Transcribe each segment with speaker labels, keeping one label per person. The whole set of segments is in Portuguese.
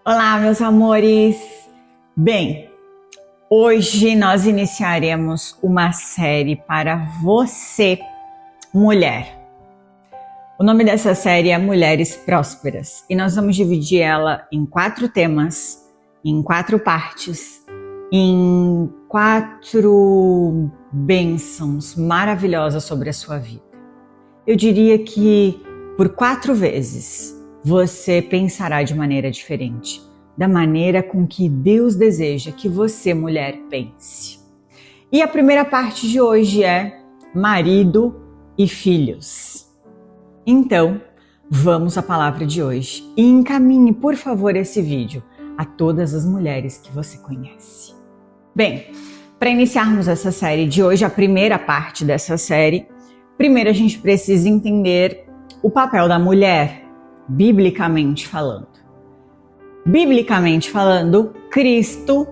Speaker 1: Olá, meus amores! Bem, hoje nós iniciaremos uma série para você, mulher. O nome dessa série é Mulheres Prósperas e nós vamos dividir ela em 4 temas, em 4 partes, em 4 bênçãos maravilhosas sobre a sua vida. Eu diria que por 4 vezes você pensará de maneira diferente, da maneira com que Deus deseja que você, mulher, pense. E a primeira parte de hoje é marido e filhos. Então, vamos à palavra de hoje e encaminhe, por favor, esse vídeo a todas as mulheres que você conhece. Bem, para iniciarmos essa série de hoje, a primeira parte dessa série, primeiro a gente precisa entender o papel da mulher, biblicamente falando. Biblicamente falando, Cristo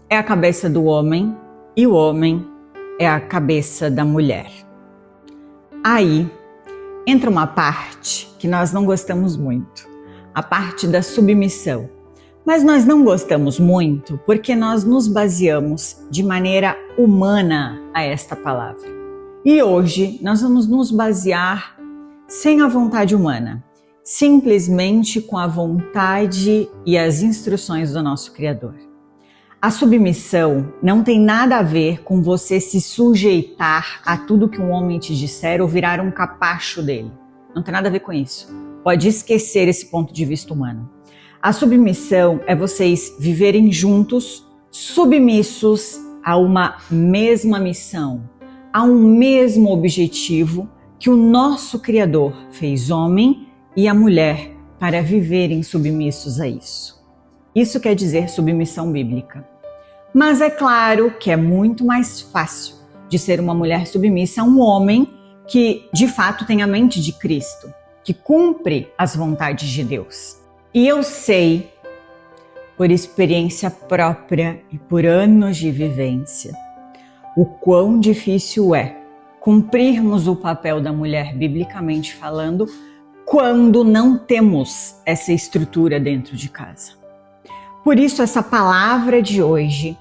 Speaker 1: é a cabeça do homem e o homem é a cabeça da mulher. Aí entra uma parte que nós não gostamos muito, a parte da submissão. Mas nós não gostamos muito porque nós nos baseamos de maneira humana a esta palavra. E hoje nós vamos nos basear sem a vontade humana, simplesmente com a vontade e as instruções do nosso Criador. A submissão não tem nada a ver com você se sujeitar a tudo que um homem te disser ou virar um capacho dele. Não tem nada a ver com isso. Pode esquecer esse ponto de vista humano. A submissão é vocês viverem juntos, submissos a uma mesma missão, a um mesmo objetivo que o nosso Criador fez homem e a mulher para viverem submissos a isso. Isso quer dizer submissão bíblica. Mas é claro que é muito mais fácil de ser uma mulher submissa a um homem que de fato tem a mente de Cristo, que cumpre as vontades de Deus. E eu sei, por experiência própria e por anos de vivência, o quão difícil é cumprirmos o papel da mulher biblicamente falando quando não temos essa estrutura dentro de casa. Por isso, essa palavra de hoje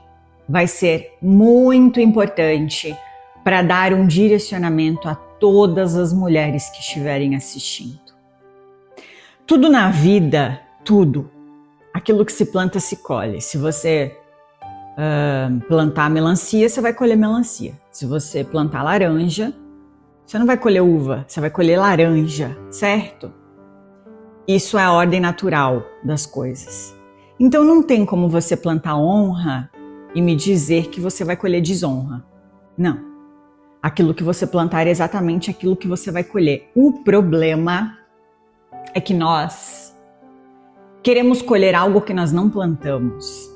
Speaker 1: vai ser muito importante para dar um direcionamento a todas as mulheres que estiverem assistindo. Tudo na vida, tudo, aquilo que se planta se colhe. Se você plantar melancia, você vai colher melancia. Se você plantar laranja, você não vai colher uva, você vai colher laranja, certo? Isso é a ordem natural das coisas. Então não tem como você plantar honra e me dizer que você vai colher desonra. Não. Aquilo que você plantar é exatamente aquilo que você vai colher. O problema é que nós queremos colher algo que nós não plantamos.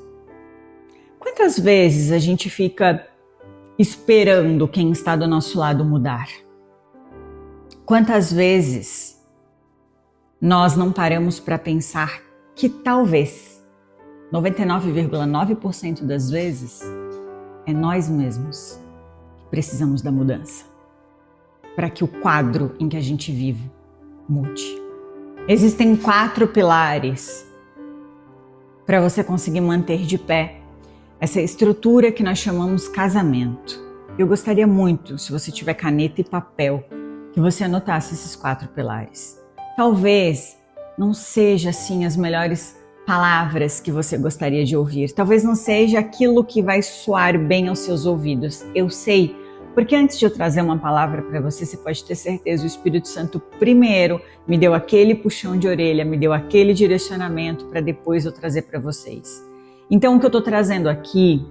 Speaker 1: Quantas vezes a gente fica esperando quem está do nosso lado mudar? Quantas vezes nós não paramos para pensar que talvez 99,9% das vezes é nós mesmos que precisamos da mudança para que o quadro em que a gente vive mude. Existem 4 pilares para você conseguir manter de pé essa estrutura que nós chamamos casamento. Eu gostaria muito, se você tiver caneta e papel, que você anotasse esses 4 pilares. Talvez não seja assim as melhores palavras que você gostaria de ouvir. Talvez não seja aquilo que vai soar bem aos seus ouvidos. Eu sei, porque antes de eu trazer uma palavra para você, você pode ter certeza, o Espírito Santo primeiro me deu aquele puxão de orelha, me deu aquele direcionamento para depois eu trazer para vocês. Então o que eu estou trazendo aqui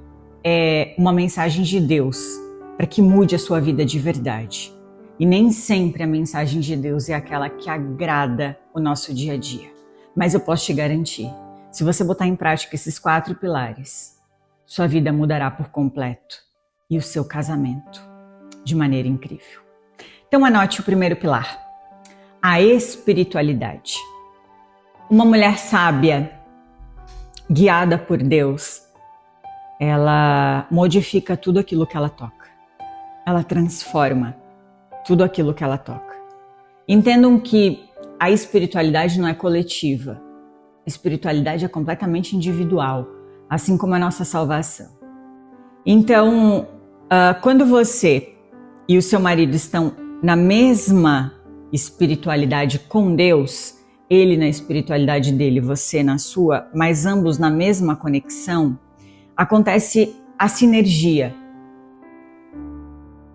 Speaker 1: é uma mensagem de Deus para que mude a sua vida de verdade. E nem sempre a mensagem de Deus é aquela que agrada o nosso dia a dia. Mas eu posso te garantir, se você botar em prática esses 4 pilares, sua vida mudará por completo e o seu casamento de maneira incrível. Então anote o primeiro pilar, a espiritualidade. Uma mulher sábia, guiada por Deus, ela modifica tudo aquilo que ela toca. Ela transforma tudo aquilo que ela toca. Entendam que a espiritualidade não é coletiva. espiritualidade é completamente individual, assim como a nossa salvação. Então, quando você e o seu marido estão na mesma espiritualidade com Deus, ele na espiritualidade dele, você na sua, mas ambos na mesma conexão, acontece a sinergia.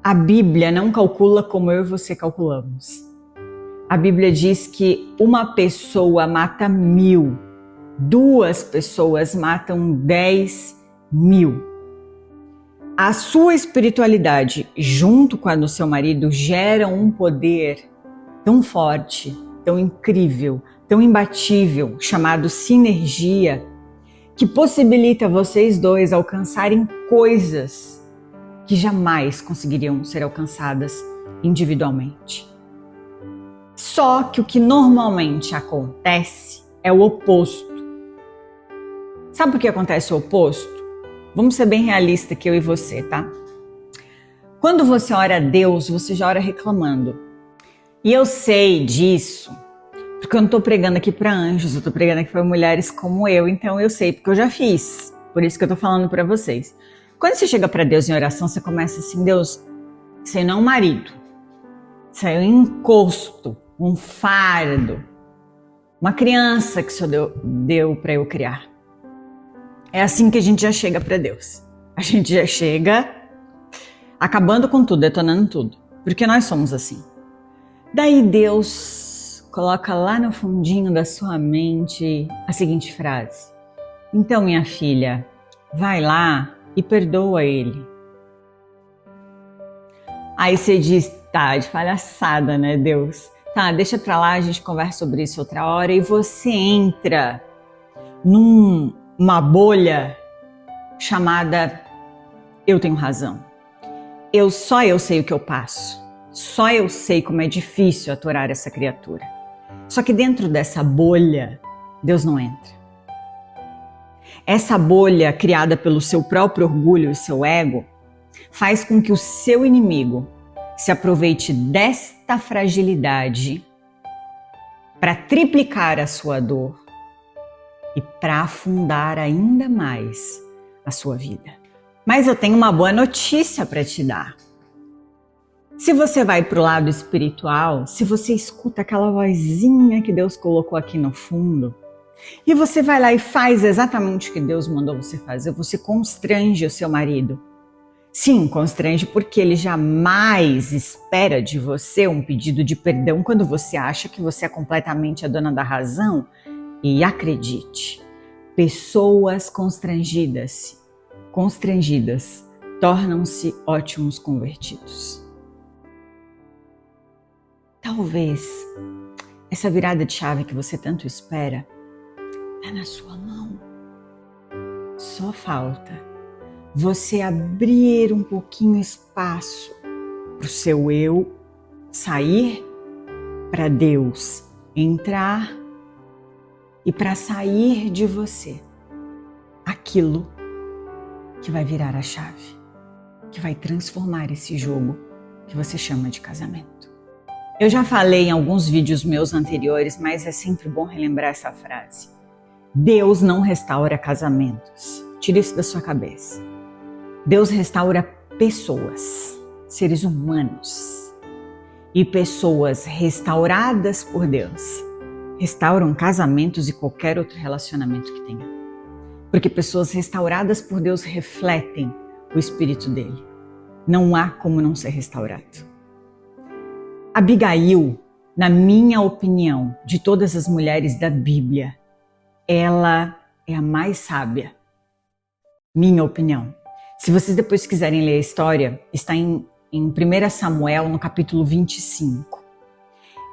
Speaker 1: A Bíblia não calcula como eu e você calculamos. A Bíblia diz que uma pessoa mata 1000, 2 pessoas matam 10.000. A sua espiritualidade, junto com a do seu marido, gera um poder tão forte, tão incrível, tão imbatível, chamado sinergia, que possibilita vocês dois alcançarem coisas que jamais conseguiriam ser alcançadas individualmente. Só que o que normalmente acontece é o oposto. Sabe por que acontece o oposto? Vamos ser bem realistas que eu e você, tá? Quando você ora a Deus, você já ora reclamando. E eu sei disso, porque eu não estou pregando aqui para anjos, eu estou pregando aqui para mulheres como eu, então eu sei, porque eu já fiz. Por isso que eu estou falando para vocês. Quando você chega para Deus em oração, você começa assim: Deus, você não é um marido, você é um encosto, um fardo, uma criança que o Senhor deu para eu criar. É assim que a gente já chega para Deus. A gente já chega acabando com tudo, detonando tudo, porque nós somos assim. Daí Deus coloca lá no fundinho da sua mente a seguinte frase: então, minha filha, vai lá e perdoa ele. Aí você diz: tá, de palhaçada, né, Deus? Tá, deixa pra lá, a gente conversa sobre isso outra hora. E você entra numa bolha chamada eu tenho razão. Só eu sei o que eu passo. Só eu sei como é difícil aturar essa criatura. Só que dentro dessa bolha, Deus não entra. Essa bolha criada pelo seu próprio orgulho e seu ego faz com que o seu inimigo se aproveite desta fragilidade para triplicar a sua dor e para afundar ainda mais a sua vida. Mas eu tenho uma boa notícia para te dar. Se você vai para o lado espiritual, se você escuta aquela vozinha que Deus colocou aqui no fundo, e você vai lá e faz exatamente o que Deus mandou você fazer, você constrange o seu marido. Sim, constrange porque ele jamais espera de você um pedido de perdão quando você acha que você é completamente a dona da razão. E acredite, pessoas constrangidas tornam-se ótimos convertidos. Talvez essa virada de chave que você tanto espera está na sua mão. Só falta você abrir um pouquinho espaço para o seu eu sair, para Deus entrar e para sair de você aquilo que vai virar a chave, que vai transformar esse jogo que você chama de casamento. Eu já falei em alguns vídeos meus anteriores, mas é sempre bom relembrar essa frase. Deus não restaura casamentos. Tira isso da sua cabeça. Deus restaura pessoas, seres humanos. E pessoas restauradas por Deus restauram casamentos e qualquer outro relacionamento que tenha. Porque pessoas restauradas por Deus refletem o Espírito dele. Não há como não ser restaurado. Abigail, na minha opinião, de todas as mulheres da Bíblia, ela é a mais sábia. Minha opinião. Se vocês depois quiserem ler a história, está em 1 Samuel, no capítulo 25.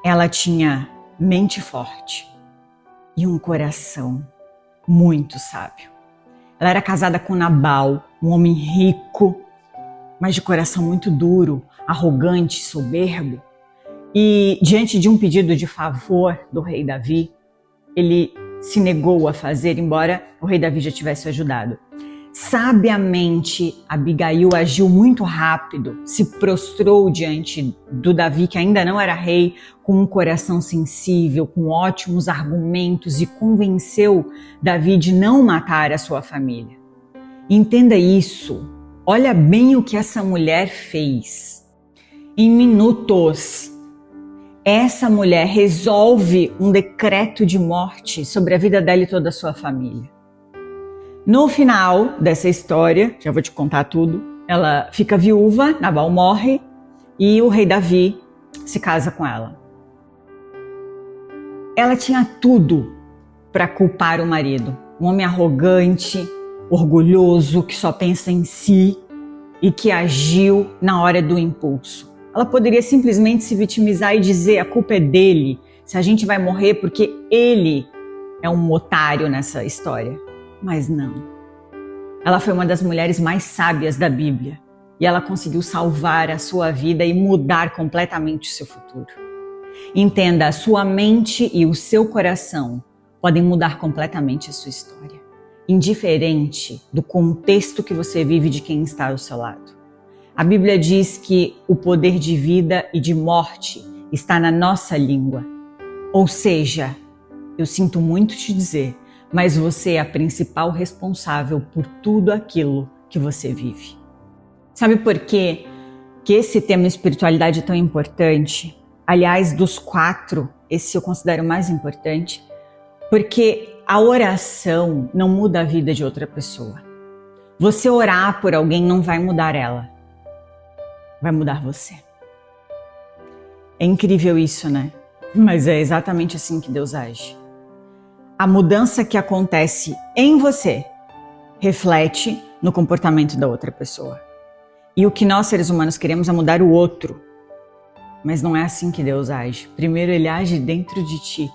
Speaker 1: Ela tinha mente forte e um coração muito sábio. Ela era casada com Nabal, um homem rico, mas de coração muito duro, arrogante, soberbo. E diante de um pedido de favor do rei Davi, ele se negou a fazer, embora o rei Davi já tivesse ajudado. Sabiamente, Abigail agiu muito rápido, se prostrou diante do Davi, que ainda não era rei, com um coração sensível, com ótimos argumentos e convenceu Davi de não matar a sua família. Entenda isso. Olha bem o que essa mulher fez. Em minutos, essa mulher resolve um decreto de morte sobre a vida dela e toda a sua família. No final dessa história, já vou te contar tudo, ela fica viúva, Nabal morre e o rei Davi se casa com ela. Ela tinha tudo para culpar o marido, um homem arrogante, orgulhoso, que só pensa em si e que agiu na hora do impulso. Ela poderia simplesmente se vitimizar e dizer: a culpa é dele, se a gente vai morrer porque ele é um otário nessa história. Mas não. Ela foi uma das mulheres mais sábias da Bíblia e ela conseguiu salvar a sua vida e mudar completamente o seu futuro. Entenda, a sua mente e o seu coração podem mudar completamente a sua história, indiferente do contexto que você vive e de quem está ao seu lado. A Bíblia diz que o poder de vida e de morte está na nossa língua. Ou seja, eu sinto muito te dizer, mas você é a principal responsável por tudo aquilo que você vive. Sabe por quê que esse tema espiritualidade é tão importante? Aliás, dos 4, esse eu considero mais importante, porque a oração não muda a vida de outra pessoa. Você orar por alguém não vai mudar ela, vai mudar você. É incrível isso, né? Mas é exatamente assim que Deus age. A mudança que acontece em você reflete no comportamento da outra pessoa. E o que nós, seres humanos, queremos é mudar o outro. Mas não é assim que Deus age. Primeiro, Ele age dentro de ti,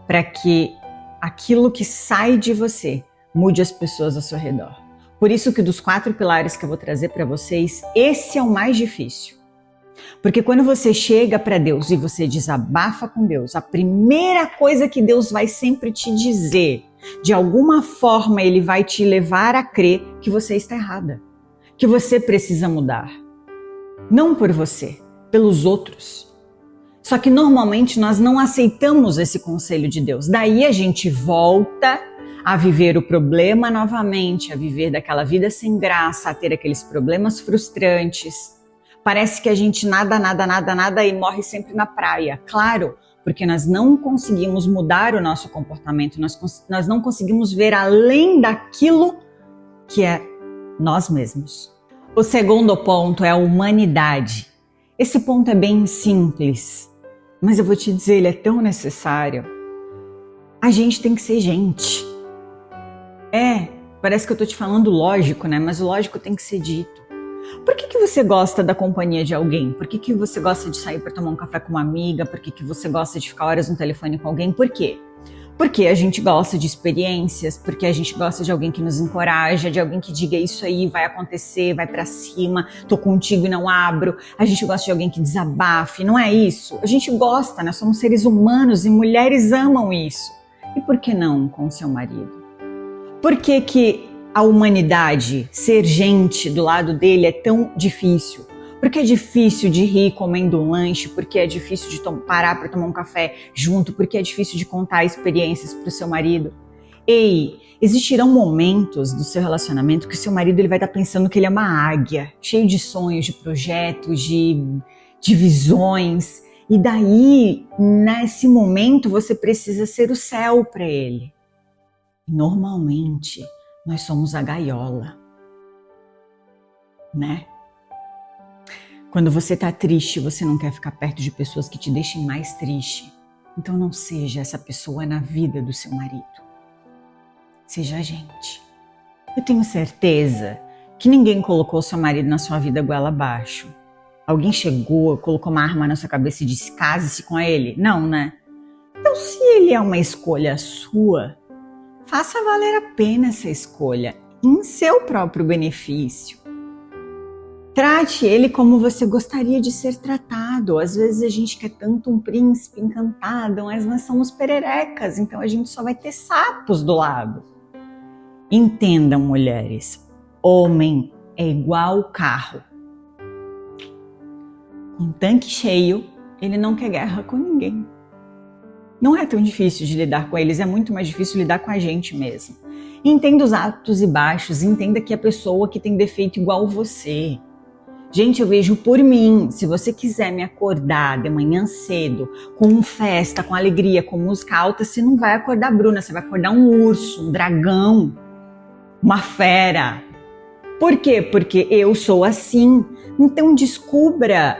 Speaker 1: para que aquilo que sai de você mude as pessoas ao seu redor. Por isso que dos 4 pilares que eu vou trazer para vocês, esse é o mais difícil. Porque quando você chega para Deus e você desabafa com Deus, a primeira coisa que Deus vai sempre te dizer, de alguma forma Ele vai te levar a crer que você está errada, que você precisa mudar. Não por você, pelos outros. Só que normalmente nós não aceitamos esse conselho de Deus. Daí a gente volta a viver o problema novamente, a viver daquela vida sem graça, a ter aqueles problemas frustrantes. Parece que a gente nada e morre sempre na praia. Claro, porque nós não conseguimos mudar o nosso comportamento, nós não conseguimos ver além daquilo que é nós mesmos. O segundo ponto é a humanidade. Esse ponto é bem simples, mas eu vou te dizer, ele é tão necessário. A gente tem que ser gente. Parece que eu tô te falando lógico, né? Mas o lógico tem que ser dito. Por que você gosta da companhia de alguém? Por que você gosta de sair para tomar um café com uma amiga? Por que você gosta de ficar horas no telefone com alguém? Por quê? Porque a gente gosta de experiências, porque a gente gosta de alguém que nos encoraja, de alguém que diga isso aí vai acontecer, vai para cima, tô contigo e não abro. A gente gosta de alguém que desabafe, não é isso? A gente gosta, nós somos seres humanos e mulheres amam isso. E por que não com o seu marido? Por que a humanidade, ser gente do lado dele é tão difícil? Porque é difícil de rir comendo um lanche, porque é difícil de parar para tomar um café junto, porque é difícil de contar experiências para o seu marido. Ei, existirão momentos do seu relacionamento que o seu marido ele vai estar pensando que ele é uma águia, cheio de sonhos, de projetos, de visões. E daí, nesse momento, você precisa ser o céu para ele. Normalmente, nós somos a gaiola, né? Quando você está triste, você não quer ficar perto de pessoas que te deixem mais triste. Então não seja essa pessoa na vida do seu marido. Seja a gente. Eu tenho certeza que ninguém colocou seu marido na sua vida goela abaixo. Alguém chegou, colocou uma arma na sua cabeça e disse, case-se com ele? Não, né? Então se ele é uma escolha sua, faça valer a pena essa escolha em seu próprio benefício. Trate ele como você gostaria de ser tratado. Às vezes a gente quer tanto um príncipe encantado, mas nós somos pererecas, então a gente só vai ter sapos do lado. Entendam, mulheres, homem é igual carro. Com tanque cheio, ele não quer guerra com ninguém. Não é tão difícil de lidar com eles, é muito mais difícil lidar com a gente mesmo. Entenda os altos e baixos, entenda que a pessoa que tem defeito igual você. Gente, eu vejo por mim, se você quiser me acordar de manhã cedo, com festa, com alegria, com música alta, você não vai acordar Bruna, você vai acordar um urso, um dragão, uma fera. Por quê? Porque eu sou assim. Então descubra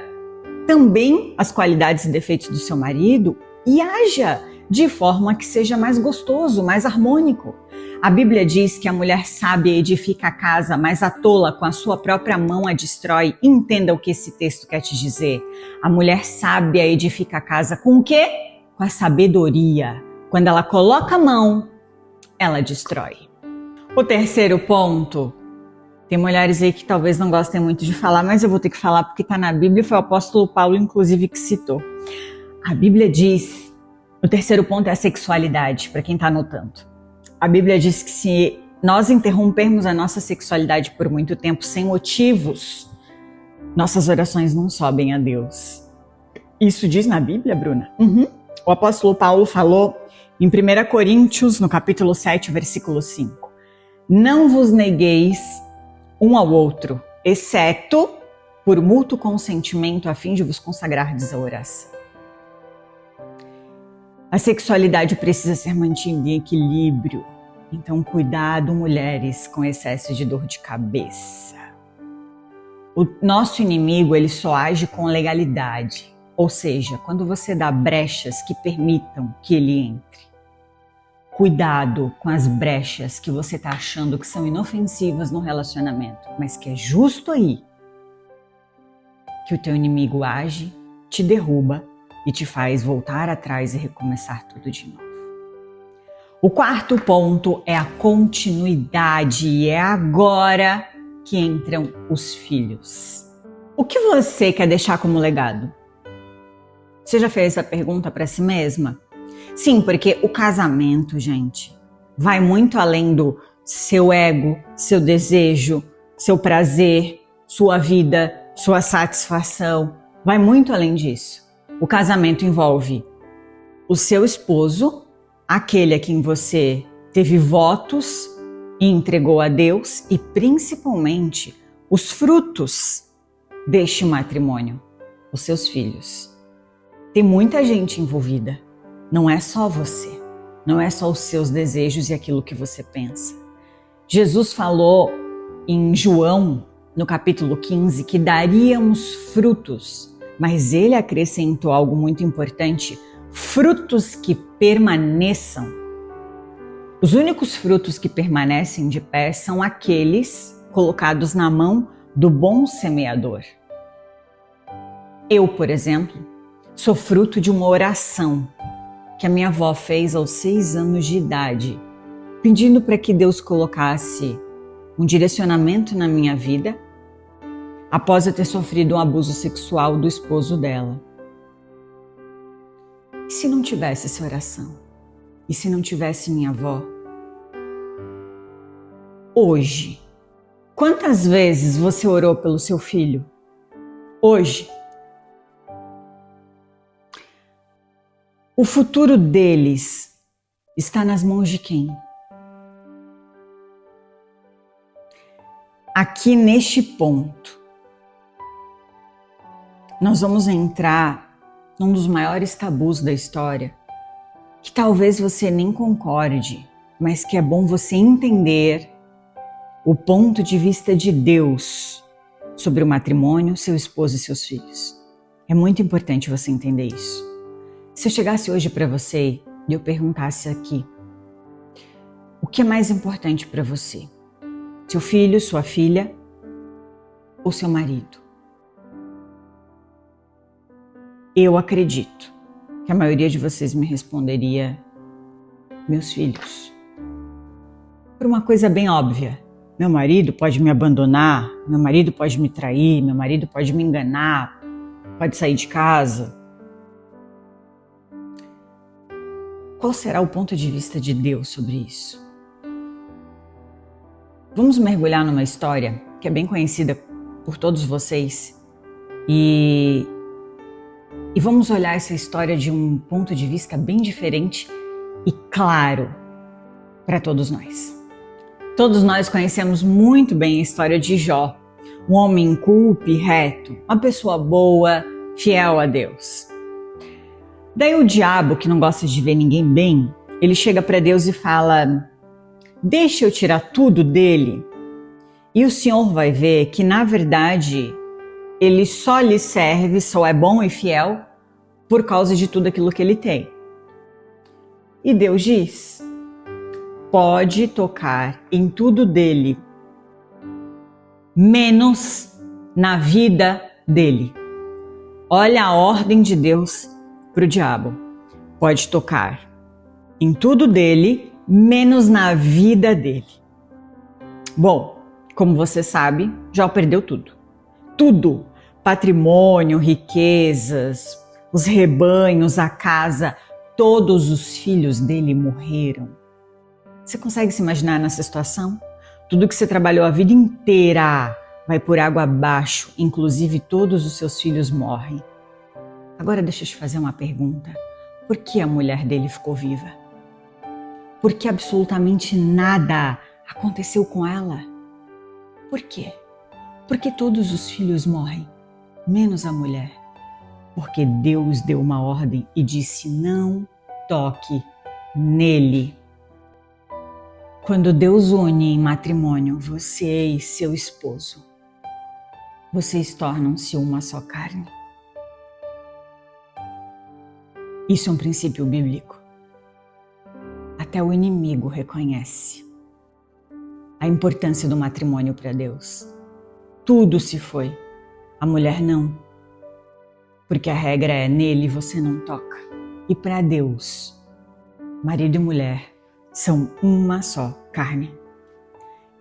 Speaker 1: também as qualidades e defeitos do seu marido e haja de forma que seja mais gostoso, mais harmônico. A Bíblia diz que a mulher sábia edifica a casa, mas a tola com a sua própria mão a destrói. Entenda o que esse texto quer te dizer. A mulher sábia edifica a casa com o quê? Com a sabedoria. Quando ela coloca a mão, ela destrói. O terceiro ponto, tem mulheres aí que talvez não gostem muito de falar, mas eu vou ter que falar porque está na Bíblia, foi o apóstolo Paulo inclusive que citou. A Bíblia diz, o terceiro ponto é a sexualidade, para quem está anotando. A Bíblia diz que se nós interrompermos a nossa sexualidade por muito tempo sem motivos, nossas orações não sobem a Deus. Isso diz na Bíblia, Bruna? O apóstolo Paulo falou em 1 Coríntios, no capítulo 7, versículo 5. Não vos negueis um ao outro, exceto por mútuo consentimento a fim de vos consagrardes à oração. A sexualidade precisa ser mantida em equilíbrio. Então, cuidado, mulheres, com excesso de dor de cabeça. O nosso inimigo, ele só age com legalidade. Ou seja, quando você dá brechas que permitam que ele entre. Cuidado com as brechas que você está achando que são inofensivas no relacionamento, mas que é justo aí que o teu inimigo age, te derruba e te faz voltar atrás e recomeçar tudo de novo. O quarto ponto é a continuidade e é agora que entram os filhos. O que você quer deixar como legado? Você já fez essa pergunta para si mesma? Sim, porque o casamento, gente, vai muito além do seu ego, seu desejo, seu prazer, sua vida, sua satisfação. Vai muito além disso. O casamento envolve o seu esposo, aquele a quem você teve votos e entregou a Deus, e principalmente os frutos deste matrimônio, os seus filhos. Tem muita gente envolvida, não é só você, não é só os seus desejos e aquilo que você pensa. Jesus falou em João, no capítulo 15, que daríamos frutos, mas ele acrescentou algo muito importante: frutos que permaneçam. Os únicos frutos que permanecem de pé são aqueles colocados na mão do bom semeador. Eu, por exemplo, sou fruto de uma oração que a minha avó fez aos 6 anos de idade, pedindo para que Deus colocasse um direcionamento na minha vida após eu ter sofrido um abuso sexual do esposo dela. E se não tivesse essa oração? E se não tivesse minha avó? Hoje, quantas vezes você orou pelo seu filho? Hoje. O futuro deles está nas mãos de quem? Aqui neste ponto, nós vamos entrar num dos maiores tabus da história, que talvez você nem concorde, mas que é bom você entender o ponto de vista de Deus sobre o matrimônio, seu esposo e seus filhos. É muito importante você entender isso. Se eu chegasse hoje para você e eu perguntasse aqui, o que é mais importante para você? Seu filho, sua filha ou seu marido? Eu acredito que a maioria de vocês me responderia: meus filhos. Por uma coisa bem óbvia. Meu marido pode me abandonar, meu marido pode me trair, meu marido pode me enganar, pode sair de casa. Qual será o ponto de vista de Deus sobre isso? Vamos mergulhar numa história que é bem conhecida por todos vocês e vamos olhar essa história de um ponto de vista bem diferente e claro para todos nós. Todos nós conhecemos muito bem a história de Jó, um homem inculto e reto, uma pessoa boa, fiel a Deus. Daí o diabo, que não gosta de ver ninguém bem, ele chega para Deus e fala: deixa eu tirar tudo dele e o Senhor vai ver que na verdade ele só lhe serve, só é bom e fiel por causa de tudo aquilo que ele tem. E Deus diz: pode tocar em tudo dele, menos na vida dele. Olha a ordem de Deus para o diabo. Pode tocar em tudo dele, menos na vida dele. Bom, como você sabe, Jó perdeu tudo. Tudo. Patrimônio, riquezas, os rebanhos, a casa, todos os filhos dele morreram. Você consegue se imaginar nessa situação? Tudo que você trabalhou a vida inteira vai por água abaixo, inclusive todos os seus filhos morrem. Agora deixa eu te fazer uma pergunta. Por que a mulher dele ficou viva? Por que absolutamente nada aconteceu com ela? Por quê? Porque todos os filhos morrem, menos a mulher. Porque Deus deu uma ordem e disse: não toque nele. Quando Deus une em matrimônio você e seu esposo, vocês tornam-se uma só carne. Isso é um princípio bíblico. Até o inimigo reconhece a importância do matrimônio para Deus. Tudo se foi, a mulher não. Porque a regra é: nele você não toca. E para Deus, marido e mulher são uma só carne.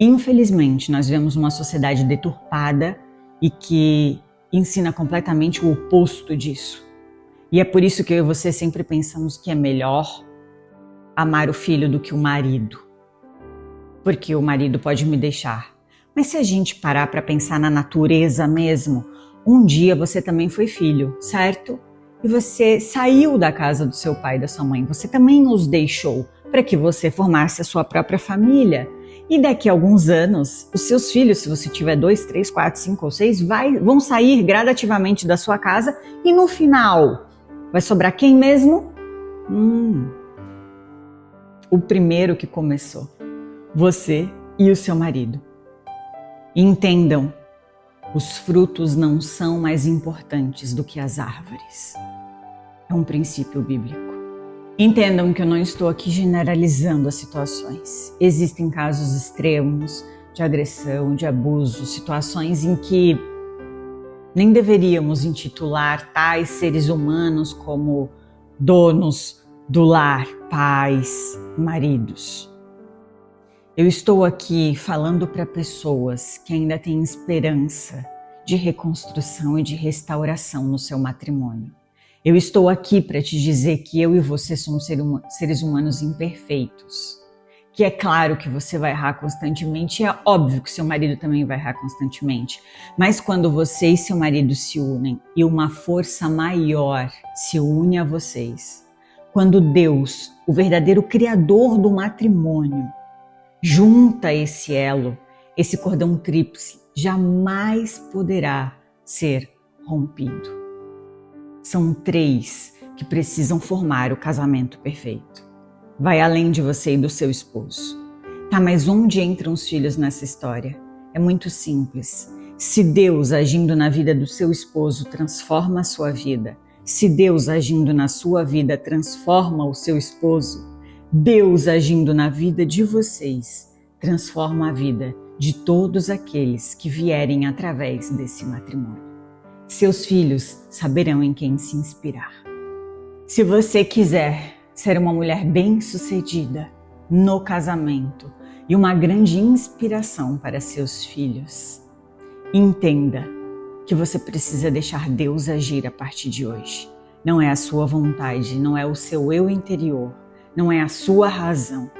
Speaker 1: Infelizmente, nós vivemos uma sociedade deturpada e que ensina completamente o oposto disso. E é por isso que eu e você sempre pensamos que é melhor amar o filho do que o marido. Porque o marido pode me deixar. Mas se a gente parar para pensar na natureza mesmo, um dia você também foi filho, certo? E você saiu da casa do seu pai e da sua mãe. Você também os deixou para que você formasse a sua própria família. E daqui a alguns anos, os seus filhos, se você tiver 2, 3, 4, 5 ou 6, vão sair gradativamente da sua casa e no final vai sobrar quem mesmo? O primeiro que começou. Você e o seu marido. Entendam, os frutos não são mais importantes do que as árvores. É um princípio bíblico. Entendam que eu não estou aqui generalizando as situações. Existem casos extremos de agressão, de abuso, situações em que nem deveríamos intitular tais seres humanos como donos do lar, pais, maridos. Eu estou aqui falando para pessoas que ainda têm esperança de reconstrução e de restauração no seu matrimônio. Eu estou aqui para te dizer que eu e você somos seres humanos imperfeitos. Que é claro que você vai errar constantemente, é óbvio que seu marido também vai errar constantemente. Mas quando você e seu marido se unem e uma força maior se une a vocês, quando Deus, o verdadeiro criador do matrimônio, junta esse elo, esse cordão tríplice, jamais poderá ser rompido. São 3 que precisam formar o casamento perfeito. Vai além de você e do seu esposo. Tá, mas onde entram os filhos nessa história? É muito simples. Se Deus agindo na vida do seu esposo transforma a sua vida, se Deus agindo na sua vida transforma o seu esposo, Deus agindo na vida de vocês transforma a vida de todos aqueles que vierem através desse matrimônio. Seus filhos saberão em quem se inspirar. Se você quiser ser uma mulher bem-sucedida no casamento e uma grande inspiração para seus filhos, entenda que você precisa deixar Deus agir a partir de hoje. Não é a sua vontade, não é o seu eu interior, não é a sua razão.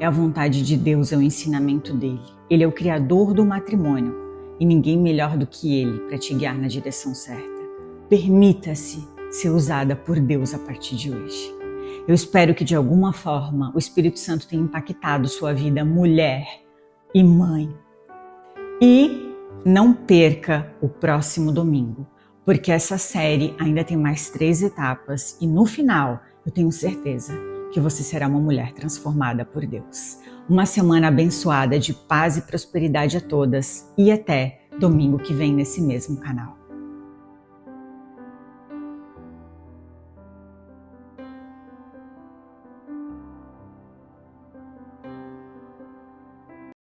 Speaker 1: É a vontade de Deus, é o ensinamento dele. Ele é o criador do matrimônio e ninguém melhor do que Ele para te guiar na direção certa. Permita-se ser usada por Deus a partir de hoje. Eu espero que de alguma forma o Espírito Santo tenha impactado sua vida, mulher e mãe. E não perca o próximo domingo, porque essa série ainda tem mais 3 etapas e no final eu tenho certeza que você será uma mulher transformada por Deus. Uma semana abençoada de paz e prosperidade a todas e até domingo que vem nesse mesmo canal.